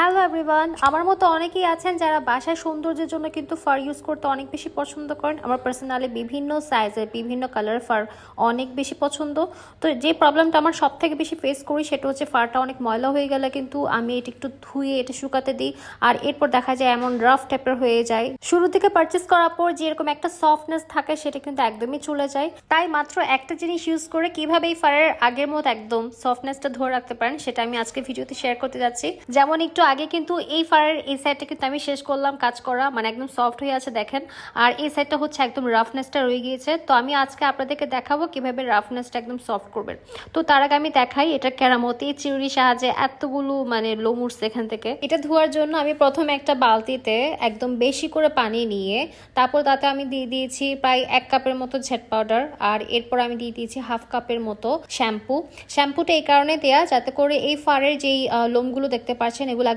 Hello everyone, আমার মতো অনেকেই আছেন যারা বাসায় সৌন্দর্যের জন্য কিন্তু ফার ইউজ করতে অনেক বেশি পছন্দ করেন। আমার পার্সোনালি বিভিন্ন সাইজের বিভিন্ন কালারের ফার অনেক বেশি পছন্দ। তো যে প্রবলেমটা আমার সব থেকে বেশি ফেস করি সেটা হচ্ছে ফারটা অনেক ময়লা হয়ে গেলে কিন্তু আমি এটা একটু ধুয়ে এটা শুকাতে দিই, আর এরপর দেখা যায় এমন রাফ টাইপের হয়ে যায়। শুরু থেকে পারচেস করার পর যেরকম একটা সফটনেস থাকে সেটা কিন্তু একদমই চলে যায়। তাই মাত্র একটা জিনিস ইউজ করে কিভাবে এই ফারের আগের মতো একদম সফটনেসটা ধরে রাখতে পারেন সেটা আমি আজকে ভিডিওতে শেয়ার করতে যাচ্ছি। যেমন একটু আগে কিন্তু এই ফারের এই সাইডটা কিন্তু আমি শেষ করলাম কাজ করা, মানে একদম সফট হয়ে আছে দেখেন, আর এই সাইডটা হচ্ছে একদম রাফনেসটা রয়ে গিয়েছে। তো আমি আজকে আপনাদেরকে দেখাবো কিভাবে রাফনেসটা একদম সফট করবেন। তো তার আগে আমি দেখাই এটা কেরামতি চিরুনি সাহায্যে এতগুলো মানে লোম উঠছে এখান থেকে। এটা ধোয়ার জন্য আমি প্রথমে একটা বালতিতে একদম বেশি করে পানি নিয়ে তারপর তাতে আমি দিয়ে দিয়েছি প্রায় 1 কাপের মতো ঝেট পাউডার, আর এরপর আমি দিয়ে দিয়েছি হাফ কাপের মতো শ্যাম্পুটা এই কারণে দেয়া যাতে করে এই ফারের যেই লোমগুলো দেখতে পাচ্ছেন এগুলো